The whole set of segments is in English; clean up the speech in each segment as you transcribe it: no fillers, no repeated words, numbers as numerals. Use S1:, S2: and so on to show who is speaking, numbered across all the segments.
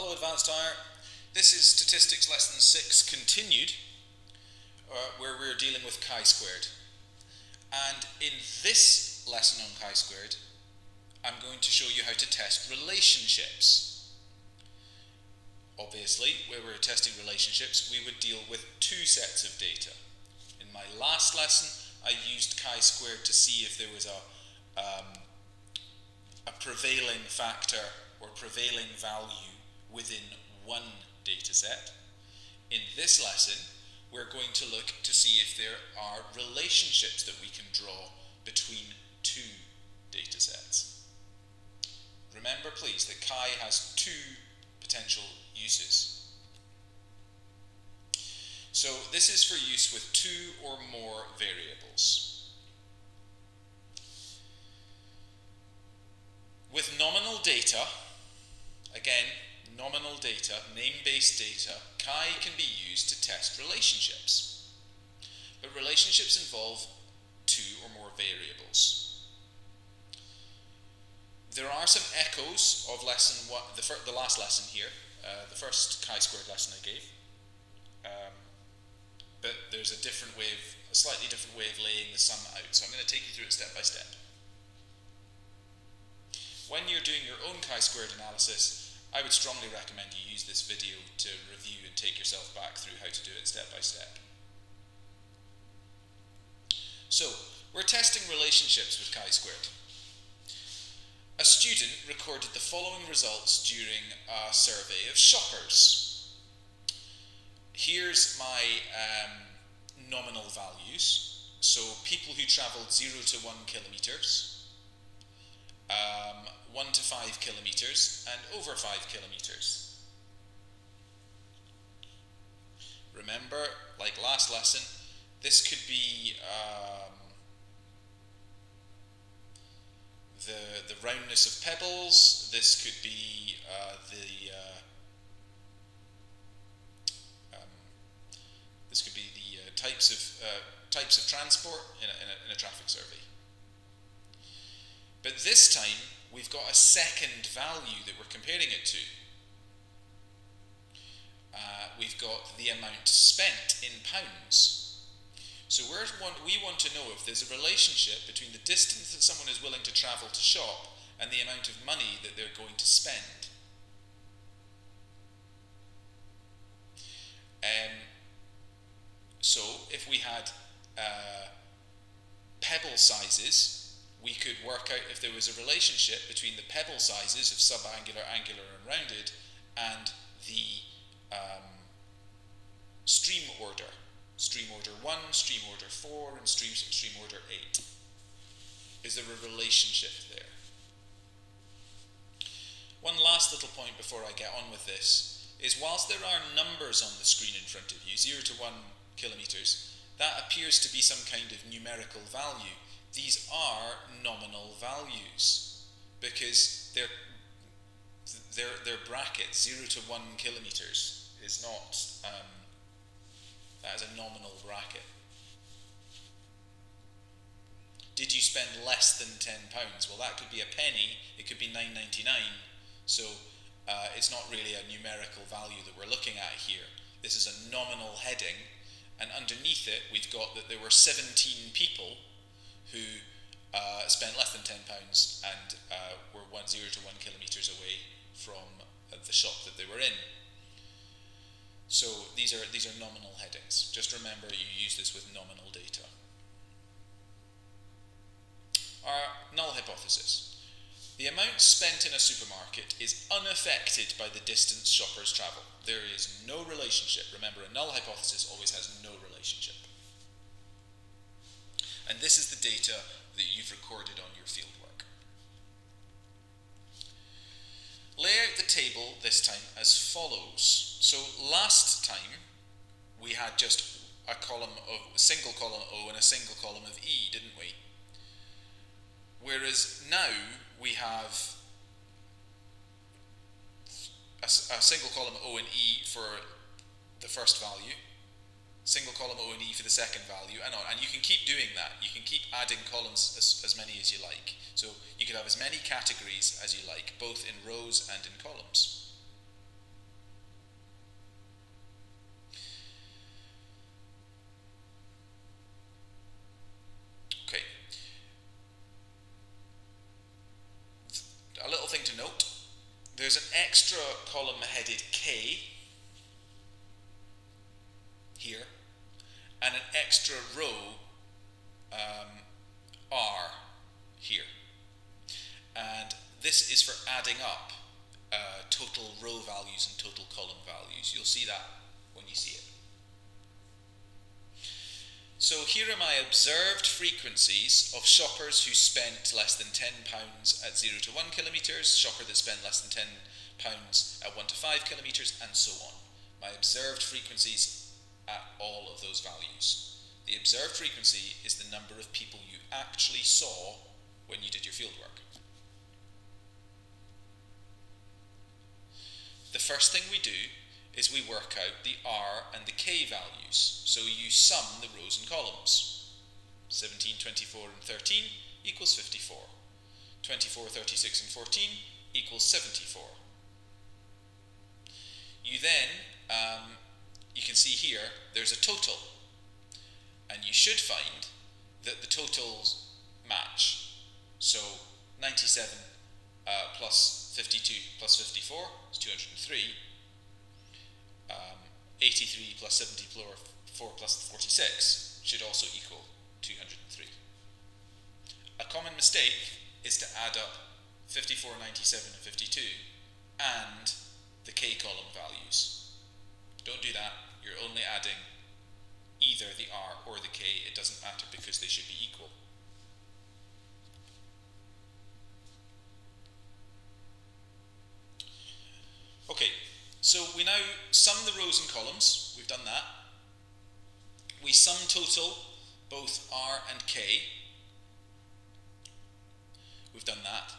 S1: Hello Advanced Hire. This is Statistics Lesson 6 continued, where we're dealing with chi-squared. And in this lesson on chi-squared, I'm going to show you how to test relationships. Obviously, where we're testing relationships, we would deal with two sets of data. In my last lesson, I used chi-squared to see if there was a prevailing factor or prevailing value within one data set. In this lesson, we're going to look to see if there are relationships that we can draw between two data sets. Remember, please, that chi has two potential uses. So this is for use with two or more variables. With nominal data, again, nominal data, name-based data, chi can be used to test relationships. But relationships involve two or more variables. There are some echoes of lesson one, the last lesson here, the first chi-squared lesson I gave. But there's a slightly different way of laying the sum out. So I'm going to take you through it step by step. When you're doing your own chi-squared analysis, I would strongly recommend you use this video to review and take yourself back through how to do it step by step. So, we're testing relationships with chi-squared. A student recorded the following results during a survey of shoppers. Here's my nominal values. So, people who travelled 0 to 1 kilometres, 1 to 5 kilometres and over 5 kilometres. Remember, like last lesson, this could be the roundness of pebbles, this could be the types of transport in a traffic survey. But this time, we've got a second value that we're comparing it to. We've got the amount spent in pounds. So we want to know if there's a relationship between the distance that someone is willing to travel to shop and the amount of money that they're going to spend. So if we had pebble sizes, we could work out if there was a relationship between the pebble sizes of subangular, angular and rounded and the stream order. Stream order 1, stream order 4 and stream order 8. Is there a relationship there? One last little point before I get on with this is whilst there are numbers on the screen in front of you, 0 to 1 kilometres, that appears to be some kind of numerical value. These are nominal values because they're brackets. 0 to 1 kilometres is not, that is a nominal bracket. Did you spend less than £10? Well, that could be a penny, it could be £9.99, so it's not really a numerical value that we're looking at here. This is a nominal heading, and underneath it we've got that there were 17 people who spent less than £10 and were 0 to 1 kilometres away from the shop that they were in. So these are nominal headings. Just remember you use this with nominal data. Our null hypothesis. The amount spent in a supermarket is unaffected by the distance shoppers travel. There is no relationship. Remember, a null hypothesis always has no relationship. And this is the data that you've recorded on your fieldwork. Lay out the table this time as follows. So last time we had just a single column O and a single column of E, didn't we? Whereas now we have a single column O and E for the first value, single column O and E for the second value, and on. And you can keep doing that. You can keep adding columns as many as you like. So you could have as many categories as you like, both in rows and in columns. there's an extra column headed K here, and an extra row R here. And this is for adding up total row values and total column values. You'll see that when you see it. So here are my observed frequencies of shoppers who spent less than £10 at 0 to 1 kilometres, shopper that spent less than £10 at 1 to 5 kilometres, and so on. My observed frequencies at all of those values. The observed frequency is the number of people you actually saw when you did your fieldwork. The first thing we do is we work out the R and the K values. So you sum the rows and columns. 17, 24 and 13 equals 54. 24, 36 and 14 equals 74. You then, you can see here, there's a total. And you should find that the totals match. So 97 plus 52 plus 54 is 203. 83 plus 74 plus 46 should also equal 203. A common mistake is to add up 54, 97 and 52 and the K column values. Don't do that. You're only adding either the R or the K. It doesn't matter because they should be equal. Okay, so we now sum the rows and columns. We've done that. We sum total both R and K. We've done that.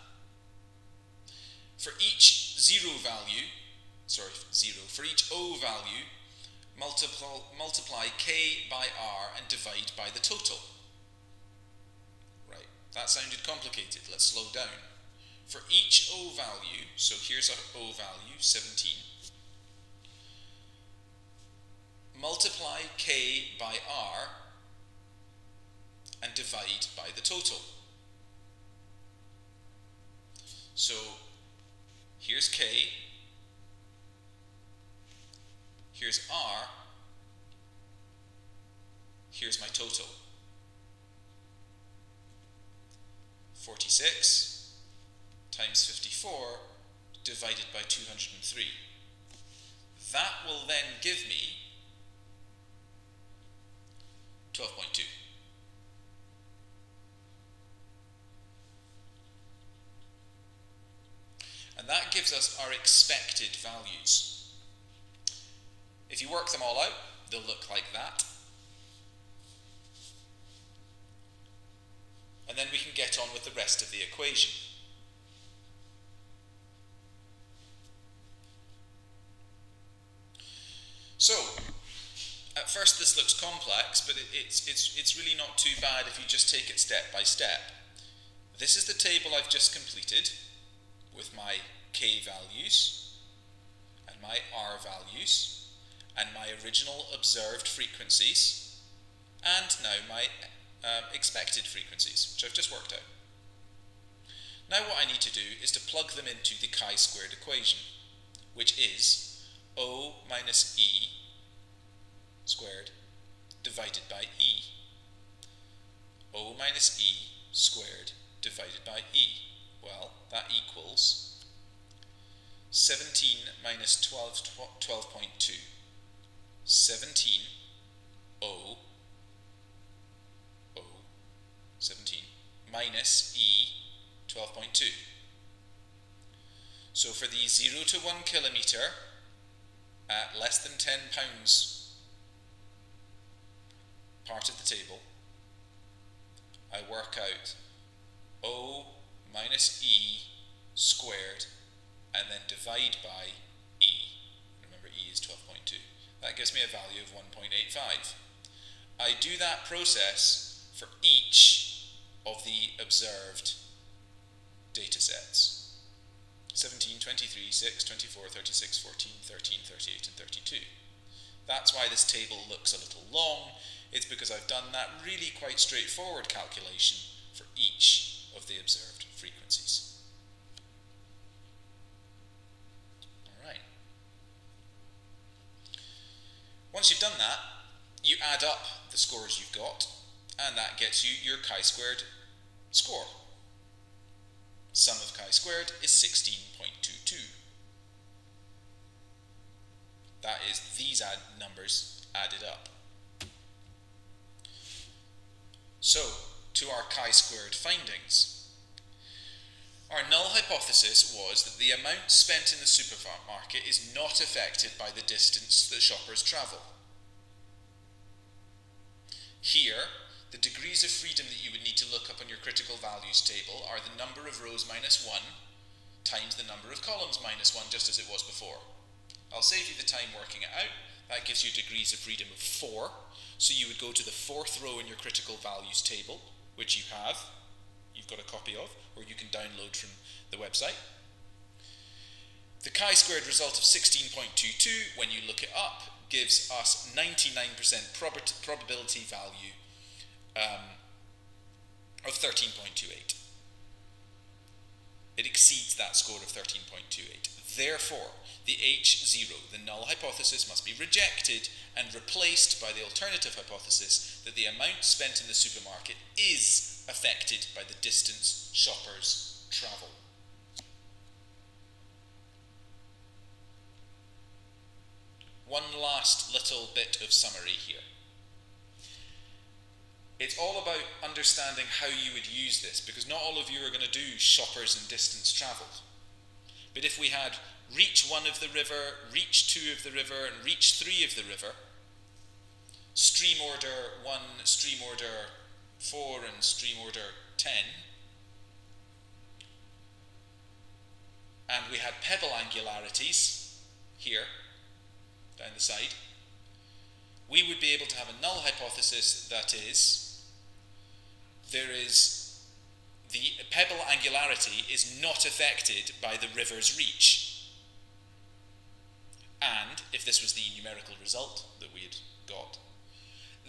S1: For each for each O value, multiply K by R and divide by the total. Right, that sounded complicated. Let's slow down. For each O value, so here's our O value, 17, multiply K by R and divide by the total. So here's K, here's R, here's my total. 46 times 54 divided by 203. That will then give me 12.2. And that gives us our expected values. If you work them all out, they'll look like that. And then we can get on with the rest of the equation. So, at first this looks complex, but it's really not too bad if you just take it step by step. This is the table I've just completed with my K values and my R values and my original observed frequencies and now my expected frequencies, which I've just worked out. Now what I need to do is to plug them into the chi-squared equation, which is O minus E squared divided by E. O minus E squared divided by E. Well, that equals 17 minus 12.2. 17 O 17 minus E 12.2. So for the 0 to 1 kilometre at less than £10 part of the table, I work out O minus E squared and then divide by E. Remember, E is 12.2. That gives me a value of 1.85. I do that process for each of the observed data sets. 17, 23, 6, 24, 36, 14, 13, 38 and 32. That's why this table looks a little long. It's because I've done that really quite straightforward calculation for each of the observed frequencies. once you've done that, you add up the scores you've got, and that gets you your chi-squared score. Sum of chi-squared is 16.22. That is these numbers added up. So, to our chi-squared findings. Our null hypothesis was that the amount spent in the supermarket is not affected by the distance that shoppers travel. Here, the degrees of freedom that you would need to look up on your critical values table are the number of rows minus 1 times the number of columns minus 1, just as it was before. I'll save you the time working it out. That gives you degrees of freedom of 4. So you would go to the 4th row in your critical values table, which you have. You've got a copy of, or you can download from the website. The chi-squared result of 16.22, when you look it up, gives us 99% probability value of 13.28. It exceeds that score of 13.28. Therefore, the H0, the null hypothesis, must be rejected and replaced by the alternative hypothesis that the amount spent in the supermarket is affected by the distance shoppers travel. One last little bit of summary here. It's all about understanding how you would use this, because not all of you are going to do shoppers and distance travelled. But if we had reach 1 of the river, reach 2 of the river, and reach 3 of the river, stream order 1, stream order 4, and stream order 10, and we had pebble angularities here, down the side, we would be able to have a null hypothesis that is, the pebble angularity is not affected by the river's reach. And if this was the numerical result that we had got,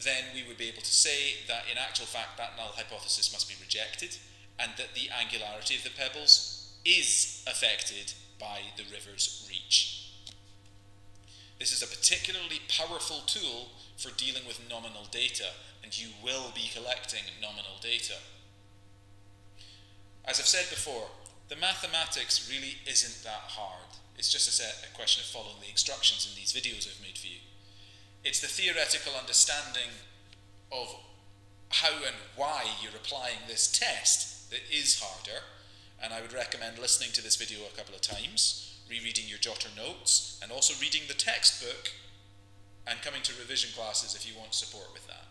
S1: then we would be able to say that in actual fact that null hypothesis must be rejected, and that the angularity of the pebbles is affected by the river's reach. This is a particularly powerful tool for dealing with nominal data, and you will be collecting nominal data. As I've said before, the mathematics really isn't that hard. It's just a question of following the instructions in these videos I've made for you. It's the theoretical understanding of how and why you're applying this test that is harder, and I would recommend listening to this video a couple of times, rereading your jotter notes, and also reading the textbook and coming to revision classes if you want support with that.